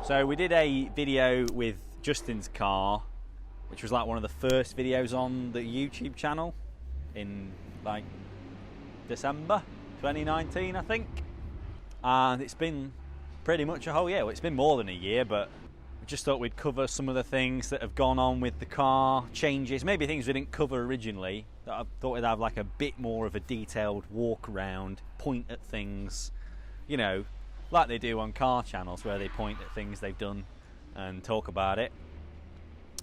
So we did a video with Justyn's car, which was like one of the first videos on the YouTube channel in like December 2019, I think. And it's been pretty much a whole year. Well, it's been more than a year, but we just thought we'd cover some of the things that have gone on with the car, changes, maybe things we didn't cover originally, that I thought we'd have like a bit more of a detailed walk around, point at things, you know, like they do on car channels where they point at things they've done and talk about it.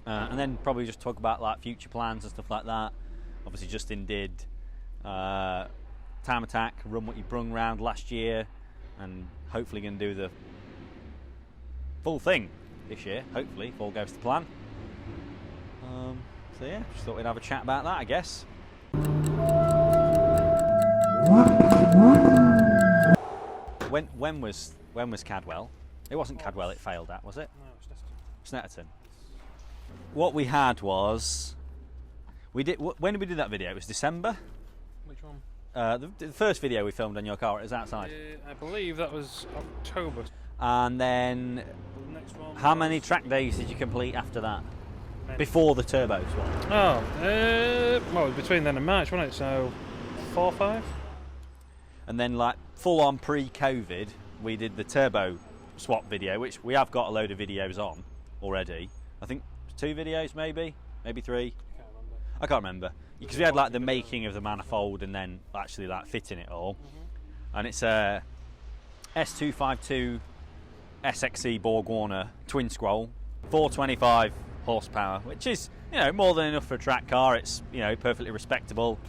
And then probably just talk about like future plans and stuff like that. Obviously Justyn did Time Attack, Run What You Brung round last year, and hopefully going to do the full thing this year, hopefully, if all goes to plan. So yeah, just thought we'd have a chat about that, I guess. When was Cadwell? It wasn't Cadwell it failed at, was it? No, it was Snetterton. What we had was, when did we do that video? It was December? Which one? The first video we filmed on your car, it was outside. I believe that was October. And then, The next one how many track days did you complete after that? Many. Before the turbo swap? Oh, well, it was between then and March, wasn't it? So, 4 or 5? And then like full on pre-COVID, we did the turbo swap video, which we have got a load of videos on already. I think 2 videos maybe 3. I can't remember. Because we had like the making of the manifold and then actually like fitting it all. And it's a S252 SXE Borg Warner twin scroll, 425 horsepower, which is, you know, more than enough for a track car. It's, you know, perfectly respectable.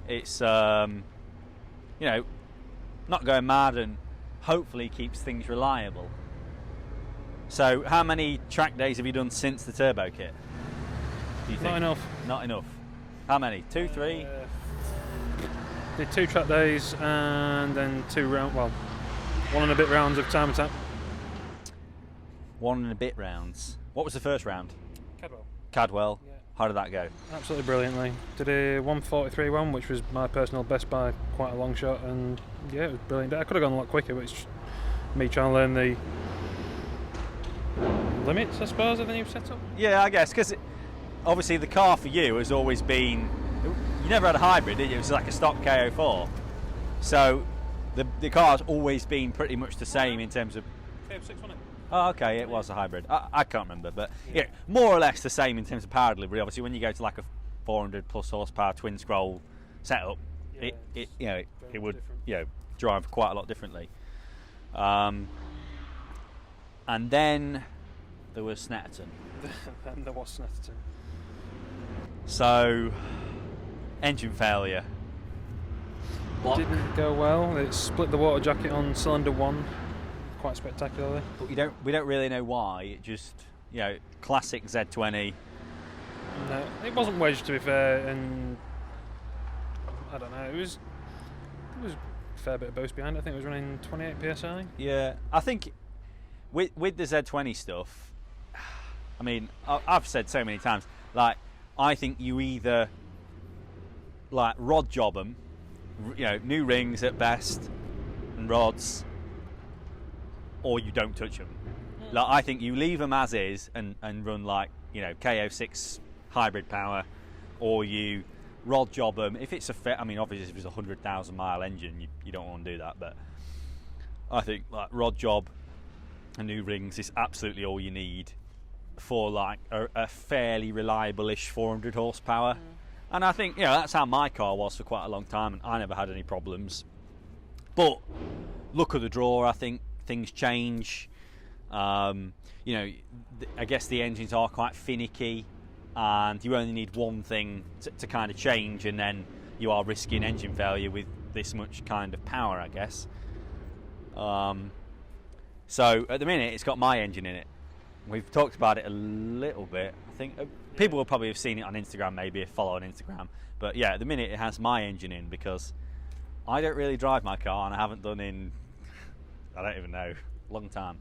It's you know, not going mad and hopefully keeps things reliable. So how many track days have you done since the turbo kit, do you think? Not enough. Not enough. How many? 2, 3? Did 2 track days and then 2 round, well, 1 and a bit rounds of Time Attack. 1 and a bit rounds. What was the first round? Cadwell. Cadwell. Yeah. How did that go? Absolutely brilliantly. Did a 1:43 one, which was my personal best by quite a long shot, and yeah, it was brilliant. I could have gone a lot quicker, but it's me trying to learn the limits, I suppose, of the new setup. Yeah, I guess, because obviously the car for you has always been, you never had a hybrid, did you? It was like a stock KO4. So the car's always been pretty much the same in terms of... KO6, wasn't it? Oh, okay, it was a hybrid. I can't remember, but yeah, more or less the same in terms of power delivery. Obviously, when you go to like a 400 plus horsepower twin scroll setup, Yeah, it you know it would different. you know drive quite a lot differently. And then there was Snetterton. And there was Snetterton. So engine failure. Didn't go well. It split the water jacket on cylinder 1 quite spectacularly. But we don't really know why. It just, you know, classic Z20. No, it wasn't wedged, to be fair, and I don't know. It was a fair bit of boost behind it. I think it was running 28 psi. Yeah, I think with the Z20 stuff, I mean, I've said so many times, like, I think you either like rod job them, you know, new rings at best and rods, or you don't touch them. Like, I think you leave them as is and run like, you know, KO6 hybrid power, or you rod job them. If it's I mean, obviously if it's a 100,000 mile engine, you don't want to do that, but I think like rod job and new rings is absolutely all you need for like a fairly reliable-ish 400 horsepower. And I think, you know, that's how my car was for quite a long time, and I never had any problems. But luck of the draw, I think things change. You know, I guess the engines are quite finicky, and you only need one thing to kind of change, and then you are risking engine failure with this much kind of power, I guess. So at the minute, it's got my engine in it. We've talked about it a little bit. I think people will probably have seen it on Instagram, maybe if follow on Instagram. But yeah, at the minute, it has my engine in because I don't really drive my car, and I haven't done in, I don't even know, long time.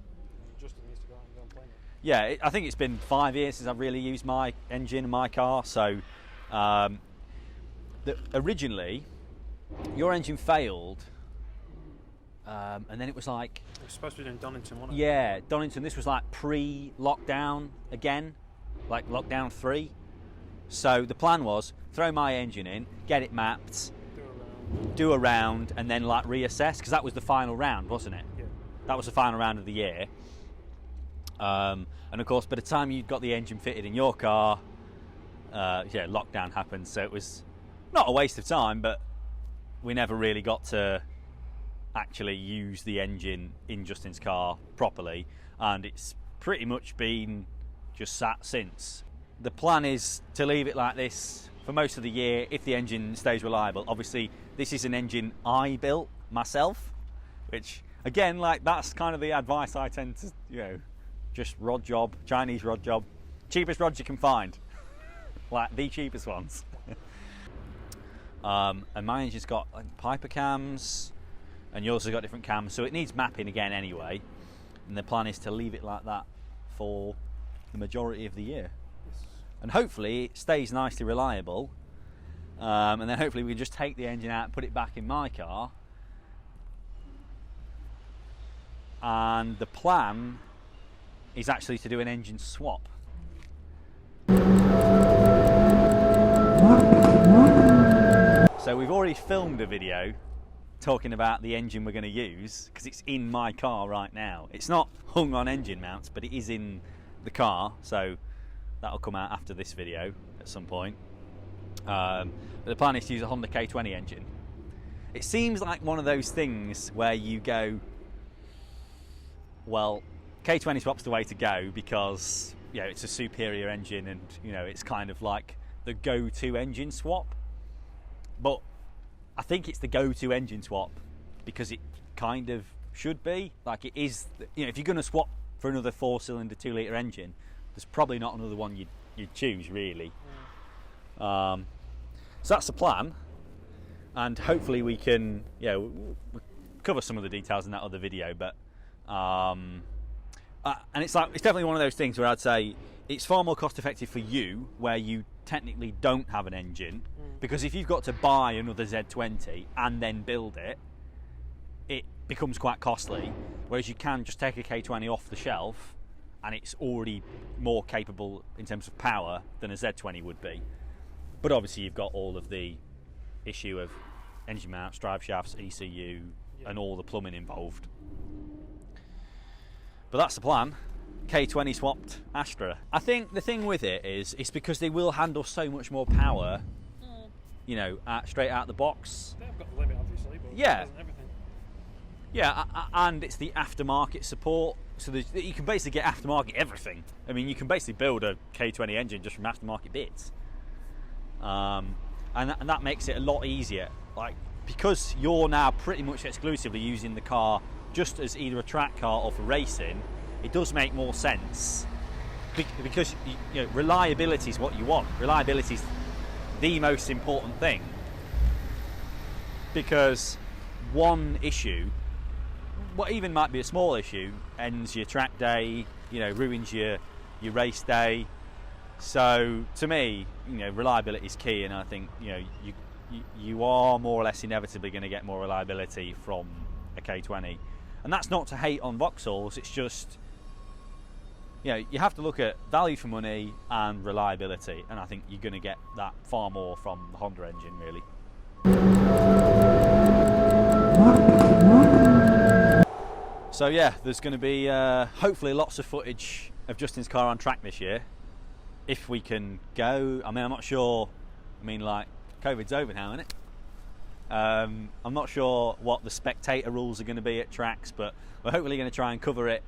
Justyn needs to go out and go and play it. Yeah, I think it's been 5 years since I've really used my engine in my car. So originally, your engine failed and then it was like... It was supposed to be in Donington, wasn't it? Yeah, Donington. This was like pre-lockdown again, like lockdown 3. So the plan was throw my engine in, get it mapped, do a round, and then like reassess, because that was the final round, wasn't it? Yeah. That was the final round of the year. And of course, by the time you'd got the engine fitted in your car, lockdown happened. So it was not a waste of time, but we never really got to actually use the engine in Justyn's car properly, and it's pretty much been just sat since. The plan is to leave it like this for most of the year if the engine stays reliable. Obviously, this is an engine I built myself, which again, like, that's kind of the advice I tend to, just rod job, Chinese rod job, cheapest rods you can find, like the cheapest ones. And my engine's got like Piper cams, and yours has got different cams, so it needs mapping again anyway. And the plan is to leave it like that for the majority of the year. And hopefully it stays nicely reliable, and then hopefully we can just take the engine out and put it back in my car. And the plan is actually to do an engine swap. So we've already filmed a video talking about the engine we're going to use, because it's in my car right now. It's not hung on engine mounts, but it is in the car, so that'll come out after this video at some point. But the plan is to use a Honda K20 engine. It seems like one of those things where you go, well, K20 swap's the way to go because it's a superior engine, and it's kind of like the go-to engine swap. But I think it's the go-to engine swap because it kind of should be. Like, it is, if you're going to swap for another 4-cylinder 2-litre engine, there's probably not another one you'd choose, really. So that's the plan, and hopefully we can we'll cover some of the details in that other video. But and it's definitely one of those things where I'd say it's far more cost effective for you where you technically don't have an engine, because if you've got to buy another Z20 and then build it, it becomes quite costly, whereas you can just take a K20 off the shelf and it's already more capable in terms of power than a Z20 would be. But obviously you've got all of the issue of engine mounts, drive shafts, ECU, and all the plumbing involved. But that's the plan. K20 swapped Astra. I think the thing with it is it's because they will handle so much more power, straight out the box. They've got the limit, obviously, but yeah, everything. Yeah, and it's the aftermarket support, so you can basically get aftermarket everything. I mean, you can basically build a K20 engine just from aftermarket bits, and that makes it a lot easier. Like, because you're now pretty much exclusively using the car just as either a track car or for racing, it does make more sense because reliability is what you want. Reliability is the most important thing, because one issue, what even might be a small issue, ends your track day, ruins your race day. So to me, reliability is key, and I think you are more or less inevitably going to get more reliability from a K20. And that's not to hate on Vauxhalls, it's just you have to look at value for money and reliability, and I think you're going to get that far more from the Honda engine, really. So yeah, there's going to be hopefully lots of footage of Justyn's car on track this year, if we can go. I mean, I'm not sure. I mean, like, COVID's over now, isn't it? I'm not sure what the spectator rules are going to be at tracks, but we're hopefully going to try and cover it,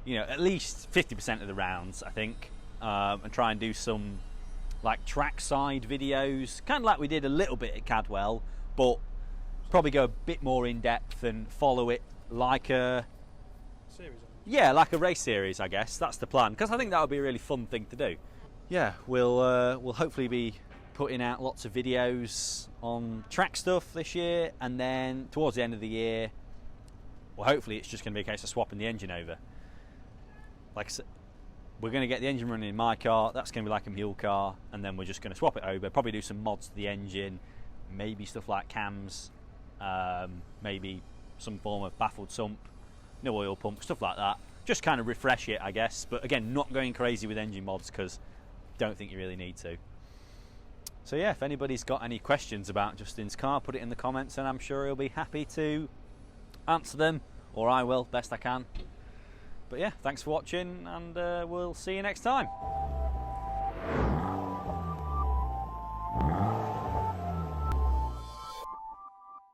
at least 50% of the rounds, I think, and try and do some like trackside videos, kind of like we did a little bit at Cadwell, but probably go a bit more in depth and follow it like a series. Like a race series, I guess. That's the plan, because I think that would be a really fun thing to do. Yeah, we'll hopefully be putting out lots of videos on track stuff this year, and then towards the end of the year, well, hopefully it's just going to be a case of swapping the engine over. Like I said, we're going to get the engine running in my car, that's going to be like a mule car, and then we're just going to swap it over, probably do some mods to the engine, maybe stuff like cams, maybe some form of baffled sump, no oil pump, stuff like that. Just kind of refresh it, I guess. But again, not going crazy with engine mods because don't think you really need to. So yeah, if anybody's got any questions about Justyn's car, put it in the comments and I'm sure he'll be happy to answer them, or I will, best I can. But yeah, thanks for watching and we'll see you next time.